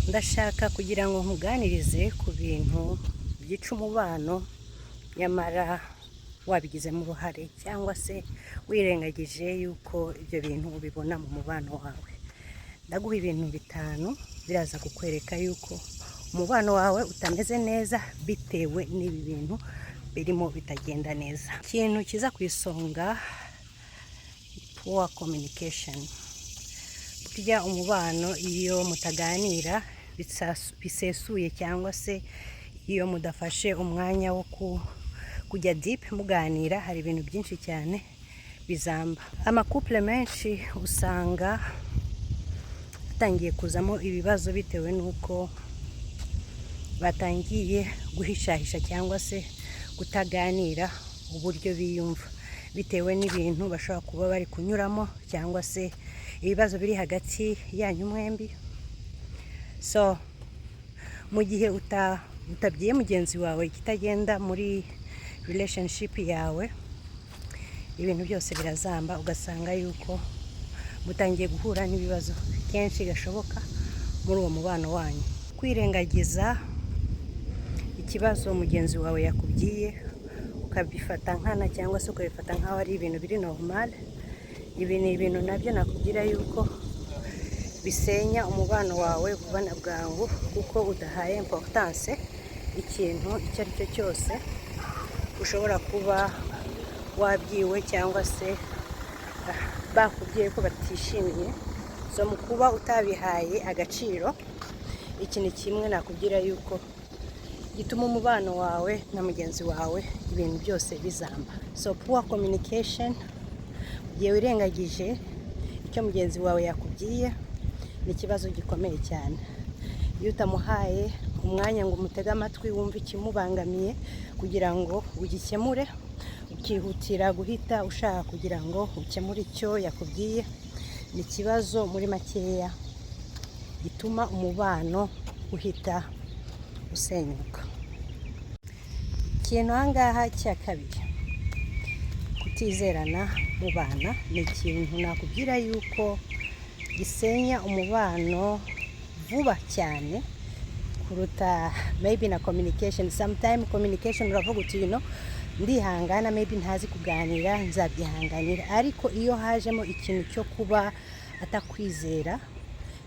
ndashaka kugira ngo nkuganirize ku bintu byica umubano nyamara wabigizemo uruhare cyangwa se wirengagije yuko ibyo bintu ubibona mu mubano wawe. Ndaguha ibintu bitanu biraza kukwereka yuko umubano wawe utameze neza bitewe n'ibi bintu birimo bitagenda neza. Ikintu kiza ku isonga, poor communication. Burya umubano iyo mutaganira bisesuye cyangwa se iyo mudafashe umwanya wo kujya deep muganira, hari ibintu byinshi cyane bizamba. Amakouple menshi usanga atangiye kuzamo ibibazo bitewe n'uko batangiye guhishahisha cyangwa se kutaganira uburyo biyumva, bitewe n'ibintu bashobora kuba bari kunyuramo cyangwa se ibibazo biri hagati yanyu mwembi. So mu gihe utabwiye mugenzi wawe ikitagenda muri relationship yawe, ibintu byose birazamba, ugasanga yuko mutangiye guhura n'ibibazo kenshi gashoboka muri uwo mubano wanyu. Kwirengagiza ikibazo mugenzi wawe yakubwiye ukabifata nkana cyangwa se ukabifata nk'aho ari ibintu biri normal, ibi ni ibintu nabyo nakubwira yuko bisenya umubano wawe vuba na bwangu, kuko udahaye importance ikintu icyo ari cyo cyose ushobora kuba wabwiwe cyangwa se bakubwiye ko batishimiye. So mu kuba utabihaye agaciro, iki ni kimwe nakubwira yuko gituma umubano wawe na mugenzi wawe ibintu byose bizamba. So poor communication, igihe wirengagije icyo mugenzi wawe yakubwiye, ni ikibazo gikomeye cyane. Iyo utamuhaye umwanya ngo umutege amatwi wumve ikimubangamiye kugira ngo ugikemure, ukihutira guhita ushaka kugira ngo ukemure icyo yakubwiye, ni ikibazo muri makeya gituma umubano uhita usenyuka. Ikintu ahangaha cya kabiri, kutizerana mu bana, ni ikintu nakubwira yuko gisenya umubano vuba cyane kuruta maybe na communication. Sometimes communication uravuga uti ndihangana, maybe ntazi kuganira, nzabyihanganira, ariko iyo hajemo ikintu cyo kuba atakwizera,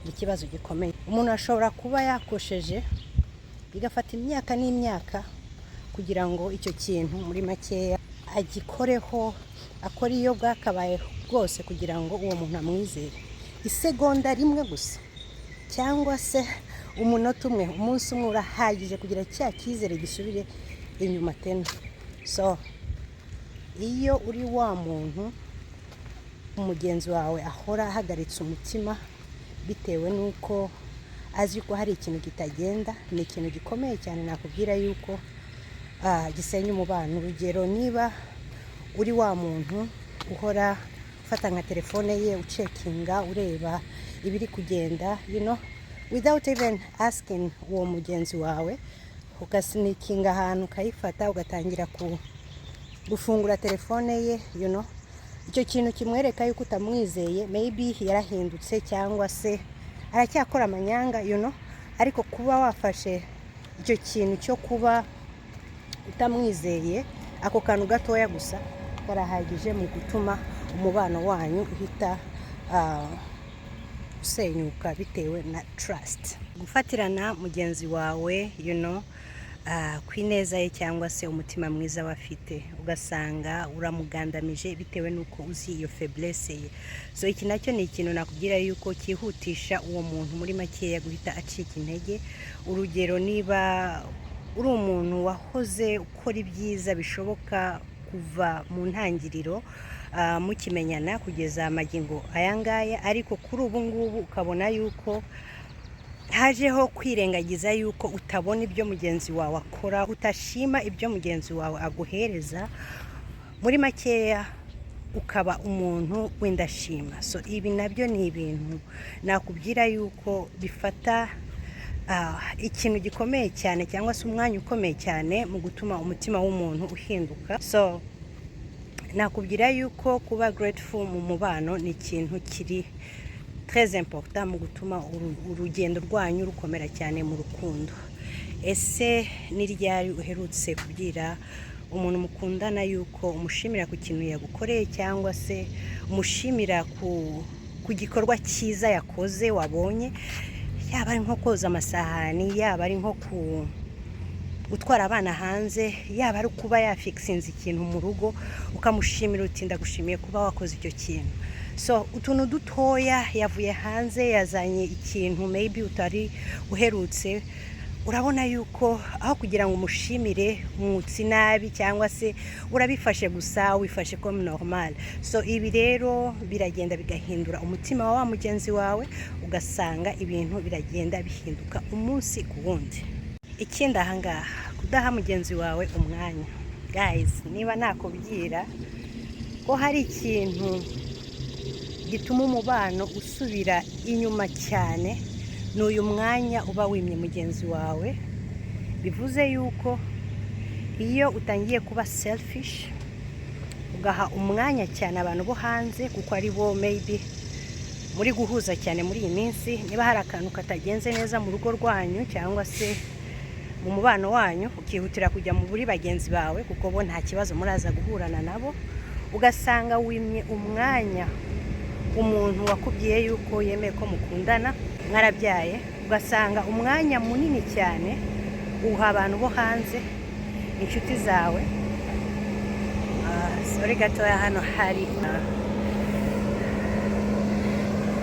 ni ikibazo gikomeye. Umuntu ashobora kuba yakosheje bigafata imyaka n'imyaka kugira ngo icyo kintu muri makeya agikoreho, akora iyo bwakabaye bwose kugira ngo uwo muntu amwizere. Isegonda rimwe gusa cyangwa se umunota umwe, umunsi umwe urahagije kugira cya cyizere gisubire inyuma tena. So iyo uri wa muntu umugenzi wawe ahora ahagaritse umutima bitewe n'uko azi ko hari ikintu kitagenda, ni ikintu gikomeye cyane nakubwira yuko gisenya umubano. Urugero, niba uri wa muntu uhora ufata nka telefone ye ucekinga ureba ibiri kugenda, without even asking uwo mugenzi wawe, ugasinikinga ahantu ukayifata ugatangira gufungura telefone ye, icyo kintu kimwereka yuko utamwizeye. Maybe yarahindutse cyangwa se aracyakora amanyanga, ariko kuba wafashe icyo kintu cyo kuba utamwizeye, ako kantu gatoya gusa karahagije mu gutuma umubano wanyu uhita usenyuka bitewe na trust. Gufatirana mugenzi wawe kwineza ye cyangwa se umutima mwiza wafite, ugasanga uramugandamije bitewe n'uko uzi iyo faiblesse ye. So iki nacyo ni ikintu nakubwira yuko cyihutisha uwo muntu muri makeya guhita acika intege. Urugero, niba uri umuntu wahoze ukora ibyiza bishoboka kuva mu ntangiriro mukimenyana kugeza amagingo ayangaya, ariko kuri ubu ngubu ukabona yuko hajeho kwirengagiza yuko utabona ibyo mugenzi wawe akora, utashima ibyo mugenzi wawe aguhereza, muri makeya ukaba umuntu w'indashima. So ibi nabyo ni ibintu nakubwira yuko bifata ikintu gikomeye cyane cyangwa se umwanya ukomeye cyane mu gutuma umutima w'umuntu uhinduka. So nakubwira yuko kuba grateful mu mubano ni ikintu kiri très important mu gutuma urugendo rwanyu rukomera cyane mu rukundo. Ese ni ryari uherutse kubwira umuntu mukundana yuko umushimira ku kintu yagukoreye cyangwa se umushimira ku gikorwa cyiza yakoze wabonye, yaba ari nko koza amasahani, yaba ari nko gutwara abana hanze, yaba ari kuba yafikisinze ikintu mu rugo ukamushimira uti ndagushimiye kuba wakoze icyo kintu. So utuntu dutoya, yavuye hanze yazanye ikintu maybe utari uherutse, urabona yuko aho kugira ngo umushimire umutsi nabi cyangwa se urabifashe gusa wifashe comme normal. So ibi rero biragenda bigahindura umutima wa mugenzi wawe, ugasanga ibintu biragenda bihinduka umunsi ku wundi. Ikindi ahangaha, kudaha mugenzi wawe umwanya. Guys, niba nakubwira ko hari ikintu gituma umubano usubira inyuma cyane, n'uyu mwanya uba wimye mugenzi wawe. Bivuze yuko iyo utangiye kuba selfish, ugaha umwanya cyane abantu bo hanze, kuko ari bo maybe muri guhuza cyane muri iyi minsi, niba hari akantu katagenze neza mu rugo rwanyu cyangwa se mu mubano wanyu, ukihutira kujya mu buri bagenzi bawe kuko bo nta kibazo muraza guhurana nabo, ugasanga wimye umwanya umuntu wakubwiye yuko yemeye ko mukundana, mwarabyaye, ugasanga umwanya munini cyane uha abantu bo hanze, inshuti zawe. Sorry gatoya, hano hari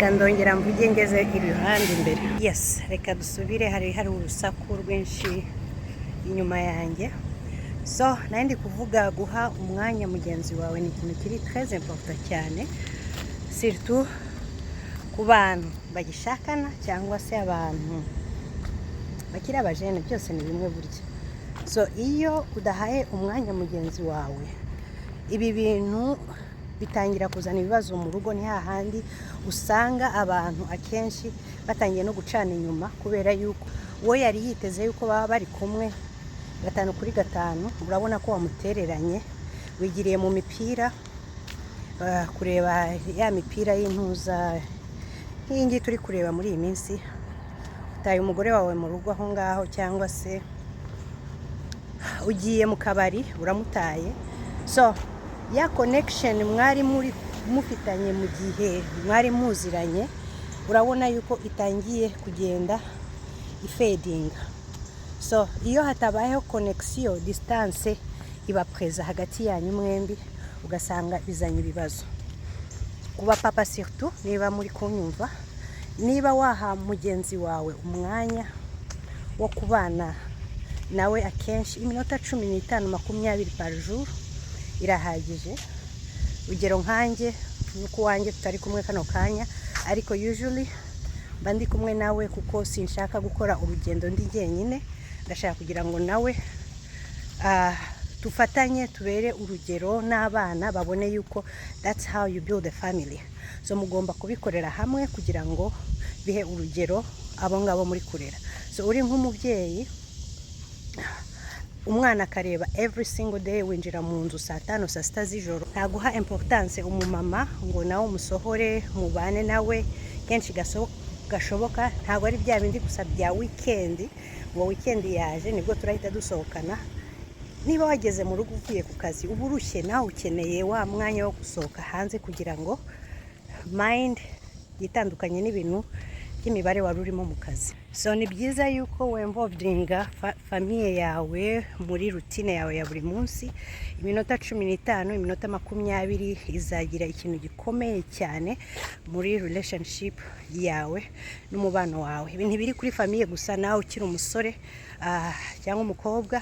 kandongera mvuge ngeze iruhande imbere. Yes, reka dusubire, hari urusaku rwinshi inyuma yanjye. So nandi kuvuga guha umwanya mugenzi wawe ni ikintu kiri très important cyane, surtout ku bantu bagishakana cyangwa se abantu bakiri abajene, byose ni bimwe burya. So iyo udahaye umwanya mugenzi wawe, ibi bintu bitangira kuzana ibibazo mu rugo. Ni hahandi usanga abantu akenshi batangiye no gucana inyuma, kubera yuko uwo yari yiteze yuko baba bari kumwe 5 kuri 5, urabona ko wamutereranye, wigiriye mu mipira, kureba ya mipira y'intuza nk'ingi turi kureba muri iyi minsi. Utaye umugore wawe mu rugo aho ngaho, cyangwa se ugiye mu kabari uramutaye. So ya connection mwari muri mufitanye mu gihe mwari muziranye, urabona yuko itangiye kugenda ifadinga. So iyo hatabayeho connection, distance iba preza hagati yanyu mwembi, ugasanga bizanye ibibazo. Kuba papa surtout, niba muri kunyumva, niba waha mugenzi wawe umwanya wo kubana nawe, akenshi iminota 15-20 par jour irahagije. Ugero nkanjye nuko wanjye tutari kumwe kano kanya, ariko usually mba ndi kumwe nawe kuko sinshaka gukora urugendo ndi jyenyine. Ndashaka kugira ngo nawe tufatanye, tubere urugero n'abana babone yuko that's how you build a family. So mugomba kubikorera hamwe kugira ngo bihe urugero abo ngabo muri kurera. So uri nk'umubyeyi, umwana akareba every single day winjira mu nzu saa 5 saa 6 z'ijoro, ntaguha importance umumama ngo nawe umusohore mubane nawe kenshi gashoboka. Ntago ari bya bindi gusa bya weekend, ngo weekend yaje nibwo turahita dusohokana. Niba wageze mu rugo uvuye ku kazi uburushye, nawe ukeneye wa mwanya wo gusohoka hanze kugira ngo mind yitandukanye n'ibintu by'imibare wari urimo mu kazi. So ni byiza yuko wemvovdinga famille yawe muri routine yawe ya buri munsi. Iminota 15, iminota 20 izagira ikintu gikomeye cyane muri relationship yawe n'umubano wawe. Ibintu biri kuri famille gusa, nawe ukiri umusore cyangwa umukobwa.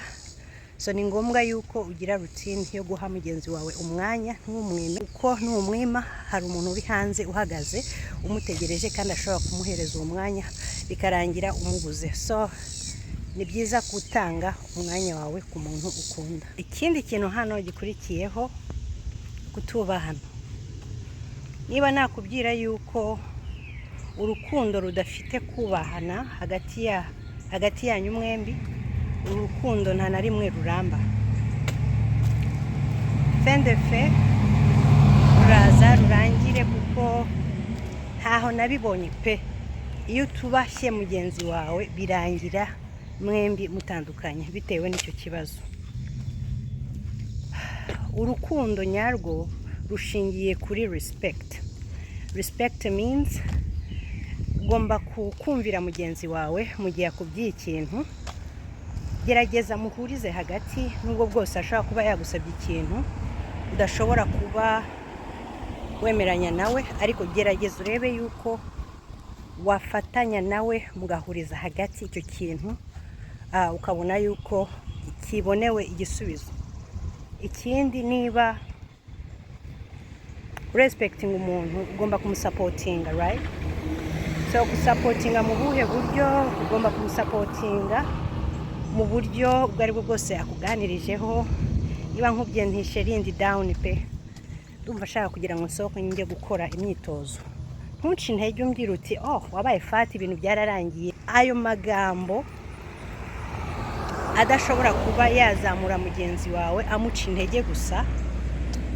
So ni ngombwa yuko ugira routine yo guha mugenzi wawe umwanya, ntumwime. Uko ntumwima, hari umuntu uri hanze uhagaze umutegereje kandi ashobora kumuhereza uwo mwanya bikarangira umubuze. So ni byiza gutanga umwanya wawe ku muntu ukunda. Ikindi kintu hano gikurikiyeho, kutubahana. Niba nakubwira yuko urukundo rudafite kubahana hagati yanyu mwembi, urukundo nta na rimwe ruramba. Fin de fait ruraza rurangire, kuko ntaho nabibonye pe. Iyo tubashye mugenzi wawe birangira mwembi mutandukanye bitewe n'icyo kibazo. Urukundo nyarwo rushingiye kuri respect. Respect means ugomba kumvira mugenzi wawe mu gihe akubwiye ikintu. Gerageza muhurize hagati, nubwo bwose ashobora kuba yagusabye ikintu udashobora kuba wemeranya nawe, ariko gerageza urebe yuko wafatanya nawe mugahuriza hagati icyo kintu, ukabona yuko kibonewe igisubizo. Ikindi, niba respecting umuntu ugomba kumusapotinga, right? So kusapotinga mu buhe buryo? Ugomba kumusapotinga mu buryo ubwo aribwo bwose akuganirijeho. Niba nkubwiye ntishe rindi down pe, ndumva ashaka kugira ngo nsohoke njye gukora imyitozo, ntuci intege umbwira uti wabaye fat, ibintu byararangiye. Ayo magambo adashobora kuba yazamura mugenzi wawe amuca intege gusa,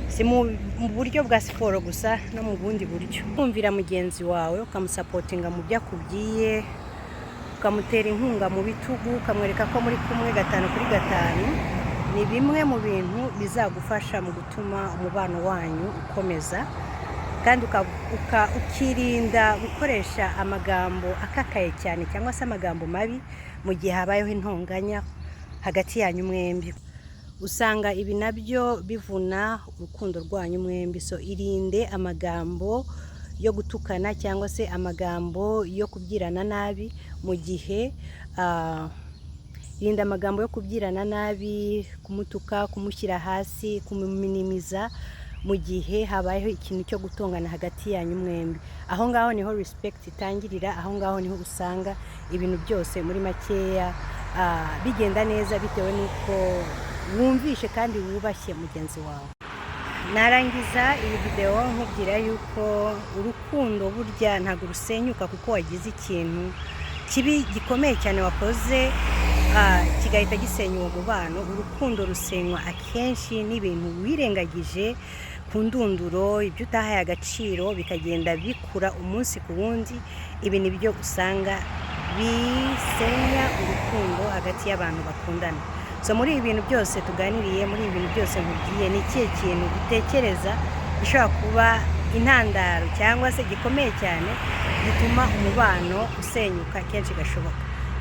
si mu buryo bwa siporo gusa, no mu bundi buryo. Kumvira mugenzi wawe ukamusapotinga mu byo akubwiye, ukamutera inkunga mu bitugu, ukamwereka ko muri kumwe 5 kuri 5, ni bimwe mu bintu bizagufasha mu gutuma umubano wanyu ukomeza, kandi ukirinda gukoresha amagambo akakaye cyane cyangwa se amagambo mabi mu gihe habayeho intonganya hagati yanyu mwembi. Usanga ibi nabyo bivuna urukundo rwanyu mwembi. So irinde amagambo yo gutukana cyangwa se amagambo yo kubyirana nabi mu gihe irinda amagambo yo kubyirana nabi, kumutuka, kumushyira hasi, kumuminimiza mu gihe habayeho ikintu cyo gutongana hagati yanyu mwembi. Aho ngaho niho respect itangirira, aho ngaho niho usanga ibintu byose muri makeya bigenda neza, bitewe n'uko wumvishe kandi wubashye mugenzi wawe. Narangiza iyi video nkubwira yuko urukundo burya ntabwo rusenyuka kuko wagize ikintu kibi gikomeye cyane wakoze kigahita gisenya uwo mubano. Urukundo rusenywa akenshi n'ibintu wirengagije ku ndunduro, ibyo utahaye agaciro bikagenda bikura umunsi ku wundi. Ibi ni byo usanga bisenya urukundo hagati y'abantu bakundana. So muri ibi bintu byose tuganiriye, muri ibi bintu byose nkubwiye, ni ikihe kintu utekereza gishobora kuba intandaro cyangwa se gikomeye cyane gituma umubano usenyuka kenshi gashoboka?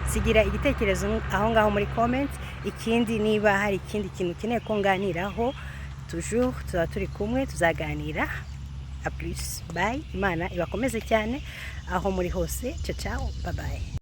Sigira igitekerezo aho ngaho muri comment. Ikindi, niba hari ikindi kintu ukeneye ko nganiraho, toujours tuba turi kumwe tuzaganira. A plus, bye. Imana ibakomeze cyane aho muri hose. Ciao ciao, bye bye.